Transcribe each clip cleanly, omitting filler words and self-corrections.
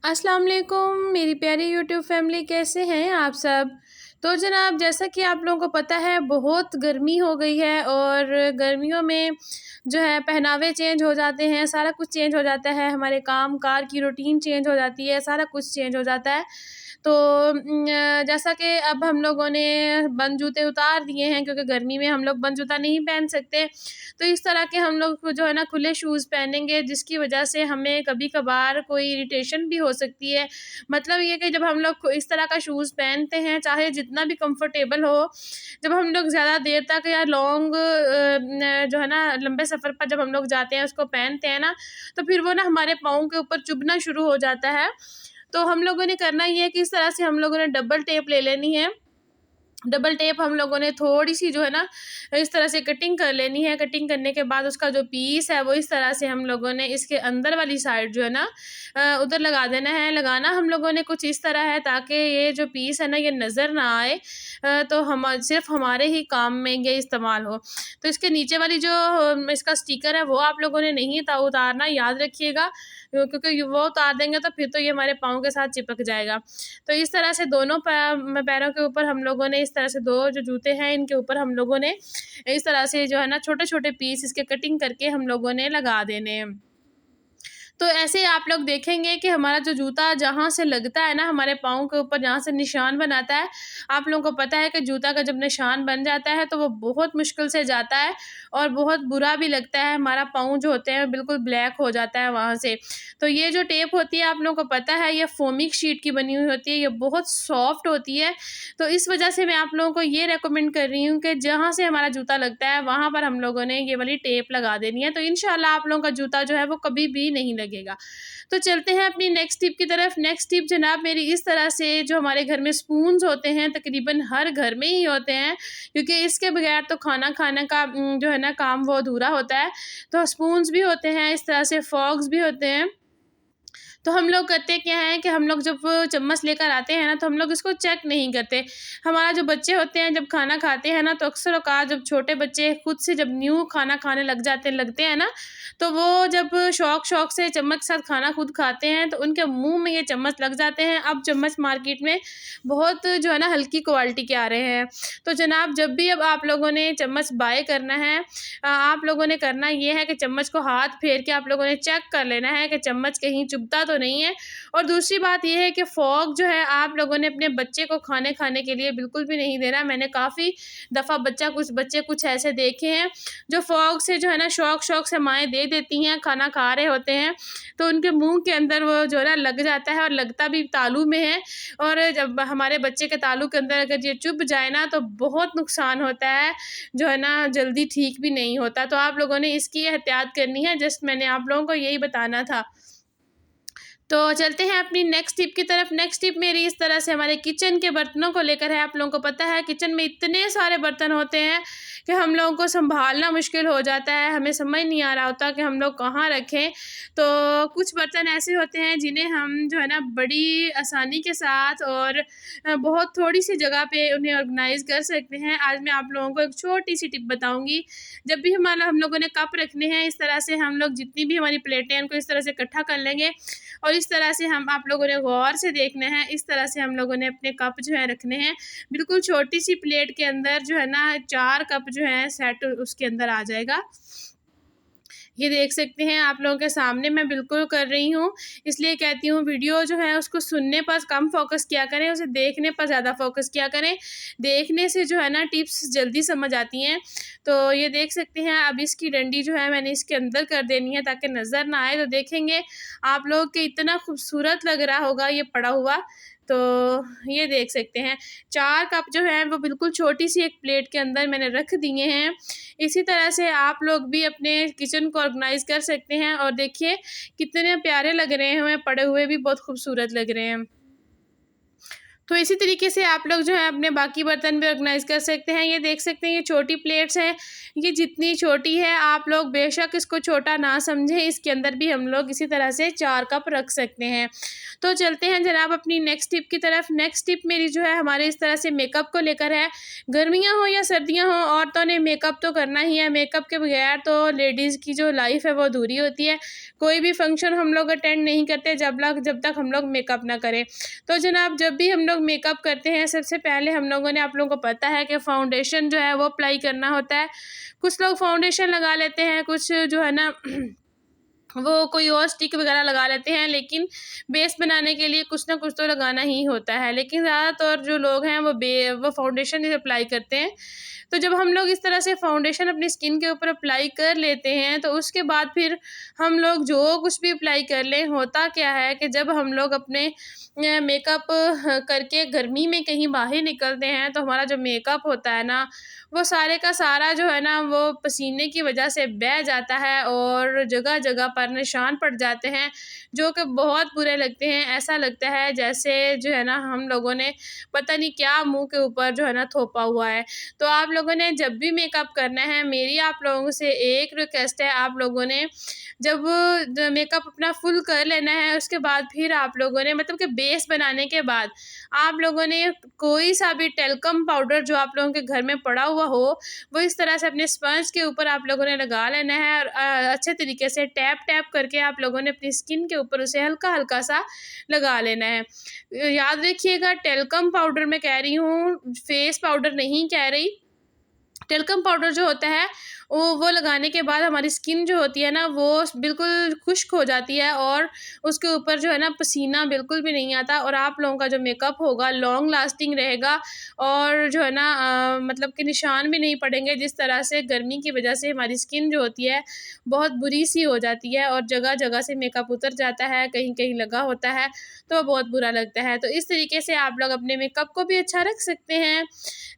अस्सलाम वालेकुम मेरी प्यारी यूट्यूब फैमिली, कैसे हैं आप सब। तो जनाब, जैसा कि आप लोगों को पता है बहुत गर्मी हो गई है और गर्मियों में जो है पहनावे चेंज हो जाते हैं, सारा कुछ चेंज हो जाता है, हमारे काम कार की रूटीन चेंज हो जाती है, सारा कुछ चेंज हो जाता है। तो जैसा कि अब हम लोगों ने बंद जूते उतार दिए हैं क्योंकि गर्मी में हम लोग बंद जूता नहीं पहन सकते। तो इस तरह के हम लोग जो है ना खुले शूज़ पहनेंगे, जिसकी वजह से हमें कभी-कभार कोई इरिटेशन भी हो सकती है। मतलब ये कि जब हम लोग इस तरह का शूज़ पहनते हैं, चाहे जितना भी कंफर्टेबल हो, जब हम लोग ज़्यादा देर तक या लॉन्ग न जो है ना लंबे सफ़र पर जब हम लोग जाते हैं उसको पहनते हैं ना, तो फिर वो ना हमारे पाँव के ऊपर चुभना शुरू हो जाता है। तो हम लोगों ने करना ये है कि इस तरह से हम लोगों ने डबल टेप ले लेनी है। डबल टेप हम लोगों ने थोड़ी-सी जो है ना इस तरह से कटिंग कर लेनी है। कटिंग करने के बाद उसका जो पीस है वो इस तरह से हम लोगों ने इसके अंदर वाली साइड जो है ना उधर लगा देना है। लगाना हम लोगों ने कुछ इस तरह है ताकि ये जो पीस है ना ये नज़र ना आए, तो हम सिर्फ़ हमारे ही काम में ये इस्तेमाल हो। तो इसके नीचे वाली जो इसका स्टिकर है वो आप लोगों ने नहीं उतारना, याद रखिएगा, क्योंकि वो उतार देंगे तो फिर तो ये हमारे पाँव के साथ चिपक जाएगा। तो इस तरह से दोनों पैरों के ऊपर हम लोगों ने इस तरह से 2 जो जूते हैं इनके ऊपर हम लोगों ने इस तरह से जो है ना छोटे-छोटे पीस इसके कटिंग करके हम लोगों ने लगा देने हैं। तो ऐसे आप लोग देखेंगे कि हमारा जो जूता जहाँ से लगता है ना हमारे पाँव के ऊपर, जहाँ से निशान बनाता है, आप लोगों को पता है कि जूता का जब निशान बन जाता है तो वो बहुत मुश्किल से जाता है और बहुत बुरा भी लगता है। हमारा पाँव जो होते हैं बिल्कुल ब्लैक हो जाता है वहाँ से। तो ये जो टेप होती है आप लोगों को पता है ये फोमिक शीट की बनी हुई होती है, ये बहुत सॉफ्ट होती है। तो इस वजह से मैं आप लोगों को ये रेकमेंड कर रही हूँ कि जहाँ से हमारा जूता लगता है वहाँ पर हम लोगों ने ये वाली टेप लगा देनी है। तो इंशाल्लाह आप लोगों का जूता जो है वो कभी भी नहीं लगेगा। तो चलते हैं अपनी नेक्स्ट टिप की तरफ। नेक्स्ट टिप जनाब मेरी इस तरह से, जो हमारे घर में स्पून्स होते हैं तकरीबन हर घर में ही होते हैं, क्योंकि इसके बगैर तो खाना खाने का जो है ना काम वो अधूरा होता है। तो स्पून्स भी होते हैं, इस तरह से फॉक्स भी होते हैं। तो हम लोग करते क्या है कि हम लोग जब वो चम्मच लेकर आते हैं ना तो हम लोग इसको चेक नहीं करते। हमारा जो बच्चे होते हैं जब खाना खाते हैं ना तो अक्सर औक़ात जब छोटे बच्चे खुद से जब न्यू खाना खाने लगते हैं ना, तो वो जब शौक से चम्मच के साथ खाना खुद खाते हैं तो उनके मुँह में ये चम्मच लग जाते हैं। अब चम्मच मार्केट में बहुत जो है ना हल्की क्वालिटी के आ रहे हैं। तो जनाब जब भी अब आप लोगों ने चम्मच बाय करना है, आप लोगों ने करना ये है कि चम्मच को हाथ फेर के आप लोगों ने चेक कर लेना है कि चम्मच कहीं चुभता तो नहीं है। और दूसरी बात ये है कि फ़ॉर्क जो है आप लोगों ने अपने बच्चे को खाने के लिए बिल्कुल भी नहीं देना। मैंने काफ़ी दफ़ा कुछ बच्चे कुछ ऐसे देखे हैं जो फ़ॉर्क से जो है ना शौक से माएँ दे देती हैं, खाना खा रहे होते हैं तो उनके मुँह के अंदर वो जो है ना लग जाता है और लगता भी तालू में है। और जब हमारे बच्चे के तालू के अंदर अगर ये चुभ जाए ना तो बहुत नुकसान होता है, जो है ना जल्दी ठीक भी नहीं होता। तो आप लोगों ने इसकी एहतियात करनी है, जस्ट मैंने आप लोगों को यही बताना था। तो चलते हैं अपनी नेक्स्ट टिप की तरफ। नेक्स्ट टिप मेरी इस तरह से हमारे किचन के बर्तनों को लेकर है। आप लोगों को पता है किचन में इतने सारे बर्तन होते हैं कि हम लोगों को सँभालना मुश्किल हो जाता है, हमें समझ नहीं आ रहा होता कि हम लोग कहाँ रखें। तो कुछ बर्तन ऐसे होते हैं जिन्हें हम जो है ना बड़ी आसानी के साथ और बहुत थोड़ी-सी जगह पे उन्हें ऑर्गनाइज़ कर सकते हैं। आज मैं आप लोगों को एक छोटी-सी टिप बताऊँगी। जब भी हम लोगों ने कप रखने हैं, इस तरह से हम लोग जितनी भी हमारी प्लेटें हैं उनको इस तरह से इकट्ठा कर लेंगे और इस तरह से हम आप लोगों ने गौर से देखना है। इस तरह से हम लोगों ने अपने कप जो है रखने हैं। बिल्कुल छोटी-सी प्लेट के अंदर जो है ना 4 कप जो हैं सेट उसके अंदर आ जाएगा। ये देख सकते हैं आप लोगों के सामने मैं बिल्कुल कर रही हूँ। इसलिए कहती हूँ वीडियो जो है उसको सुनने पर कम फ़ोकस किया करें, उसे देखने पर ज़्यादा फ़ोकस किया करें। देखने से जो है ना टिप्स जल्दी समझ आती हैं। तो ये देख सकते हैं अब इसकी डंडी जो है मैंने इसके अंदर कर देनी है ताकि नज़र ना आए। तो देखेंगे आप लोग कि इतना खूबसूरत लग रहा होगा ये पड़ा हुआ। तो ये देख सकते हैं 4 कप जो हैं वो बिल्कुल छोटी-सी एक प्लेट के अंदर मैंने रख दिए हैं। इसी तरह से आप लोग भी अपने किचन को ऑर्गनाइज़ कर सकते हैं और देखिए कितने प्यारे लग रहे हैं, पड़े हुए भी बहुत खूबसूरत लग रहे हैं। तो इसी तरीके से आप लोग जो है अपने बाकी बर्तन भी ऑर्गेनाइज़ कर सकते हैं। ये देख सकते हैं ये छोटी प्लेट्स हैं, ये जितनी छोटी है आप लोग बेशक इसको छोटा ना समझें, इसके अंदर भी हम लोग इसी तरह से 4 कप रख सकते हैं। तो चलते हैं जनाब अपनी नेक्स्ट टिप की तरफ। नेक्स्ट टिप मेरी जो है हमारे इस तरह से मेकअप को लेकर है। गर्मियाँ हो या सर्दियाँ हो, औरतों ने मेकअप तो करना ही है। मेकअप के बगैर तो लेडीज़ की जो लाइफ है वो अधूरी होती है। कोई भी फंक्शन हम लोग अटेंड नहीं करते जब तक हम लोग मेकअप ना करें। तो जनाब जब भी हम लोग मेकअप करते हैं, सबसे पहले हम लोगों ने, आप लोगों को पता है कि फ़ाउंडेशन जो है वो अप्लाई करना होता है। कुछ लोग फ़ाउंडेशन लगा लेते हैं, कुछ जो है ना वो कोई और स्टिक वगैरह लगा लेते हैं, लेकिन बेस बनाने के लिए कुछ ना कुछ तो लगाना ही होता है। लेकिन ज़्यादातर जो लोग हैं वो फ़ाउंडेशन ही अप्लाई करते हैं। तो जब हम लोग इस तरह से फ़ाउंडेशन अपनी स्किन के ऊपर अप्लाई कर लेते हैं, तो उसके बाद फिर हम लोग जो कुछ भी अप्लाई कर लें, होता क्या है कि जब हम लोग अपने मेकअप करके गर्मी में कहीं बाहर निकलते हैं, तो हमारा जो मेकअप होता है ना, वो सारे का सारा जो है ना वो पसीने की वजह से बह जाता है और जगह जगह पर निशान पड़ जाते हैं, जो कि बहुत बुरे लगते हैं। ऐसा लगता है जैसे जो है ना हम लोगों ने पता नहीं क्या मुंह के ऊपर जो है ना थोपा हुआ है। तो आप लोगों ने जब भी मेकअप करना है, मेरी आप लोगों से एक रिक्वेस्ट है, आप लोगों ने जब मेकअप अपना फुल कर लेना है, उसके बाद फिर आप लोगों ने मतलब कि बेस बनाने के बाद आप लोगों ने कोई सा भी टेल्कम पाउडर जो आप लोगों के घर में पड़ा हुआ हो, वो इस तरह से अपने स्पंज के ऊपर आप लोगों ने लगा लेना है और अच्छे तरीके से टैप टैप करके आप लोगों ने अपनी स्किन के ऊपर उसे हल्का हल्का सा लगा लेना है। याद रखिएगा, टेल्कम पाउडर मैं कह रही हूँ, फेस पाउडर नहीं कह रही। टेल्कम पाउडर जो होता है वो लगाने के बाद हमारी स्किन जो होती है ना वो बिल्कुल खुश्क हो जाती है और उसके ऊपर जो है ना पसीना बिल्कुल भी नहीं आता और आप लोगों का जो मेकअप होगा लॉन्ग लास्टिंग रहेगा और जो है ना मतलब कि निशान भी नहीं पड़ेंगे। जिस तरह से गर्मी की वजह से हमारी स्किन जो होती है बहुत बुरी सी हो जाती है और जगह जगह से मेकअप उतर जाता है, कहीं कहीं लगा होता है तो बहुत बुरा लगता है। तो इस तरीके से आप लोग अपने मेकअप को भी अच्छा रख सकते हैं।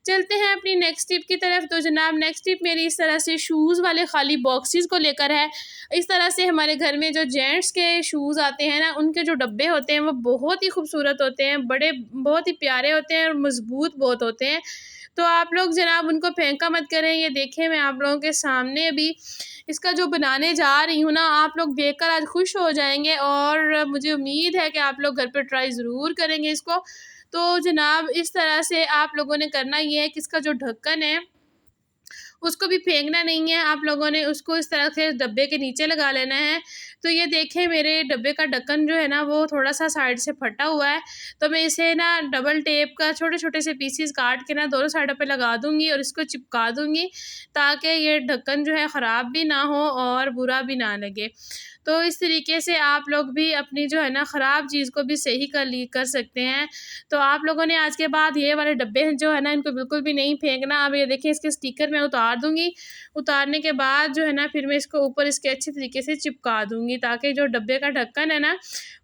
चलते हैं अपनी नेक्स्ट टिप की तरफ। तो जनाब नेक्स्ट टिप मेरी इस तरह से शूज़ वाले खाली बॉक्सेस को लेकर है। इस तरह से हमारे घर में जो जेंट्स के शूज़ आते हैं ना, उनके जो डब्बे होते हैं वो बहुत ही खूबसूरत होते हैं, बड़े बहुत ही प्यारे होते हैं और मज़बूत बहुत होते हैं। तो आप लोग जनाब उनको फेंका मत करें। ये देखें, मैं आप लोगों के सामने अभी इसका जो बनाने जा रही हूँ ना, आप लोग देखकर आज खुश हो जाएंगे और मुझे उम्मीद है कि आप लोग घर पे ट्राई ज़रूर करेंगे इसको। तो जनाब इस तरह से आप लोगों ने करना ये है कि इसका जो ढक्कन है उसको भी फेंकना नहीं है, आप लोगों ने उसको इस तरह से डब्बे के नीचे लगा लेना है। तो ये देखें, मेरे डब्बे का ढक्कन जो है ना वो थोड़ा सा साइड से फटा हुआ है, तो मैं इसे ना डबल टेप का छोटे छोटे से पीसीस काट के ना दोनों साइडों पे लगा दूंगी और इसको चिपका दूंगी ताकि ये ढक्कन जो है ख़राब भी ना हो और बुरा भी ना लगे। तो इस तरीके से आप लोग भी अपनी जो है ना ख़राब चीज़ को भी सही कर सकते हैं। तो आप लोगों ने आज के बाद ये वाले डब्बे जो है ना इनको बिल्कुल भी नहीं फेंकना। अब ये देखिए, इसके स्टिकर मैं उतार दूँगी, उतारने के बाद जो है ना फिर मैं इसको ऊपर इसके अच्छे तरीके से चिपका दूँगी ताकि जो डब्बे का ढक्कन है ना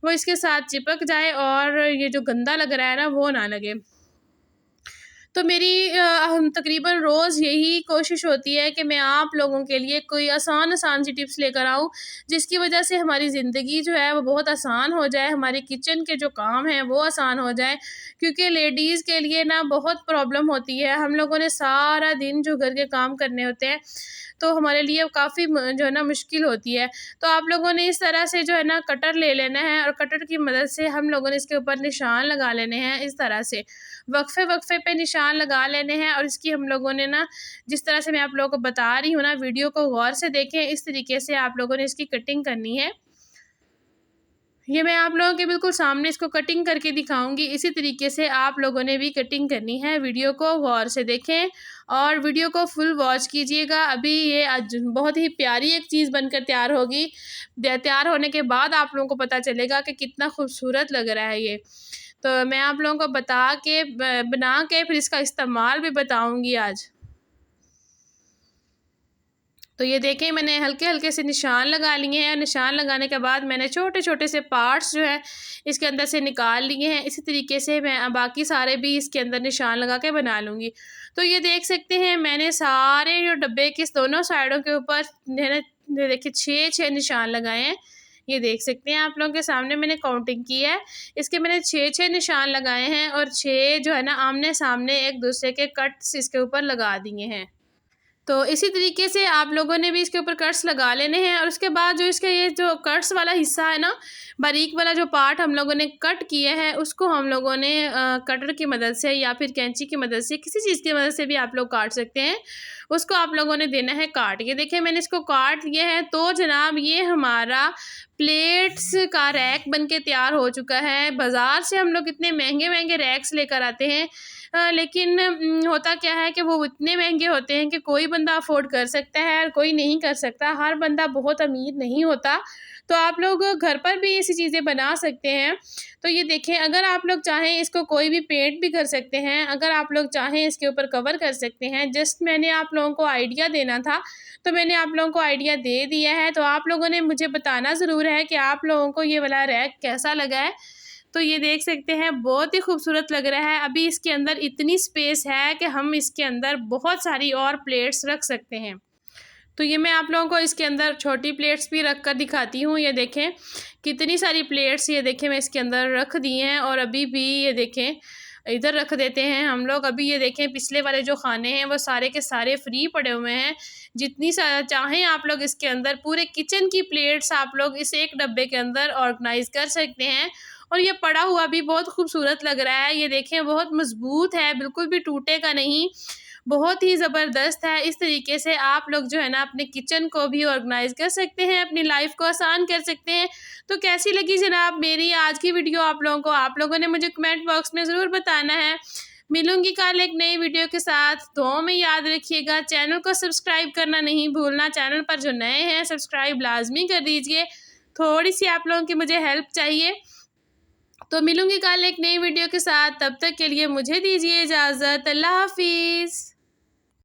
वो इसके साथ चिपक जाए और ये जो गंदा लग रहा है ना वो ना लगे। तो मेरी तकरीबन रोज़ यही कोशिश होती है कि मैं आप लोगों के लिए कोई आसान सी टिप्स लेकर आऊँ, जिसकी वजह से हमारी ज़िंदगी जो है वो बहुत आसान हो जाए, हमारे किचन के जो काम हैं वो आसान हो जाए। क्योंकि लेडीज़ के लिए ना बहुत प्रॉब्लम होती है, हम लोगों ने सारा दिन जो घर के काम करने होते हैं तो हमारे लिए काफ़ी जो है ना मुश्किल होती है। तो आप लोगों ने इस तरह से जो है ना कटर ले लेना है और कटर की मदद से हम लोगों ने इसके ऊपर निशान लगा लेने हैं। इस तरह से वक्फ़े वक्फ़े पे निशान लगा लेने हैं और इसकी हम लोगों ने ना, जिस तरह से मैं आप लोगों को बता रही हूँ ना, वीडियो को गौर से देखें, इस तरीके से आप लोगों ने इसकी कटिंग करनी है। ये मैं आप लोगों के बिल्कुल सामने इसको कटिंग करके दिखाऊंगी। इसी तरीके से आप लोगों ने भी कटिंग करनी है। वीडियो को गौर से देखें और वीडियो को फुल वॉच कीजिएगा। अभी ये आज बहुत ही प्यारी एक चीज़ बनकर तैयार होगी। तैयार होने के बाद आप लोगों को पता चलेगा कि कितना खूबसूरत लग रहा है ये। तो मैं आप लोगों को बना के फिर इसका इस्तेमाल भी बताऊँगी आज। तो ये देखें, मैंने हल्के हल्के से निशान लगा लिए हैं। निशान लगाने के बाद मैंने छोटे छोटे से पार्ट्स जो है इसके अंदर से निकाल लिए हैं। इसी तरीके से मैं बाकी सारे भी इसके अंदर निशान लगा के बना लूँगी। तो ये देख सकते हैं, मैंने सारे जो डब्बे के दोनों साइडों के ऊपर है ना, देखिए 6 निशान लगाए हैं। ये देख सकते हैं आप लोगों के सामने मैंने काउंटिंग की है। इसके मैंने 6 निशान लगाए हैं और 6 जो है ना आमने सामने एक दूसरे के कट्स इसके ऊपर लगा दिए हैं। तो इसी तरीके से आप लोगों ने भी इसके ऊपर कट्स लगा लेने हैं। और उसके बाद जो इसका ये जो कट्स वाला हिस्सा है ना, बारीक वाला जो पार्ट हम लोगों ने कट किया है, उसको हम लोगों ने कटर की मदद से या फिर कैंची की मदद से, किसी चीज़ की मदद से भी आप लोग काट सकते हैं। उसको आप लोगों ने देना है काट। ये देखिए मैंने इसको काट लिया है। तो जनाब ये हमारा प्लेट्स का रैक बन के तैयार हो चुका है। बाज़ार से हम लोग इतने महंगे महंगे रैक्स लेकर आते हैं, लेकिन होता क्या है कि वो इतने महंगे होते हैं कि कोई बंदा अफोर्ड कर सकता है और कोई नहीं कर सकता। हर बंदा बहुत अमीर नहीं होता। तो आप लोग घर पर भी ऐसी चीज़ें बना सकते हैं। तो ये देखें, अगर आप लोग चाहें इसको कोई भी पेंट भी कर सकते हैं, अगर आप लोग चाहें इसके ऊपर कवर कर सकते हैं। जस्ट मैंने आप लोगों को आइडिया देना था, तो मैंने आप लोगों को आइडिया दे दिया है। तो आप लोगों ने मुझे बताना ज़रूर है कि आप लोगों को ये वाला रैक कैसा लगा है। तो ये देख सकते हैं बहुत ही खूबसूरत लग रहा है। अभी इसके अंदर इतनी स्पेस है कि हम इसके अंदर बहुत सारी और प्लेट्स रख सकते हैं। तो ये मैं आप लोगों को इसके अंदर छोटी प्लेट्स भी रख कर दिखाती हूँ। ये देखें कितनी सारी प्लेट्स, ये देखें मैं इसके अंदर रख दी हैं। और अभी भी ये देखें इधर रख देते हैं हम लोग। अभी ये देखें पिछले वाले जो खाने हैं वो सारे के सारे फ्री पड़े हुए हैं। जितनी चाहें आप लोग इसके अंदर पूरे किचन की प्लेट्स आप लोग इस एक डब्बे के अंदर ऑर्गेनाइज कर सकते हैं। और ये पड़ा हुआ भी बहुत खूबसूरत लग रहा है। ये देखें बहुत मजबूत है, बिल्कुल भी टूटेगा नहीं, बहुत ही ज़बरदस्त है। इस तरीके से आप लोग जो है ना अपने किचन को भी ऑर्गेनाइज कर सकते हैं, अपनी लाइफ को आसान कर सकते हैं। तो कैसी लगी जनाब मेरी आज की वीडियो आप लोगों को? आप लोगों ने मुझे कमेंट बॉक्स में ज़रूर बताना है। मिलूंगी कल एक नई वीडियो के साथ। दुआओं में याद रखिएगा, चैनल को सब्सक्राइब करना नहीं भूलना। चैनल पर जो नए हैं सब्सक्राइब लाजमी कर दीजिए। थोड़ी सी आप लोगों की मुझे हेल्प चाहिए। तो मिलूंगी कल एक नई वीडियो के साथ। तब तक के लिए मुझे दीजिए इजाज़त। अल्लाह हाफिज़।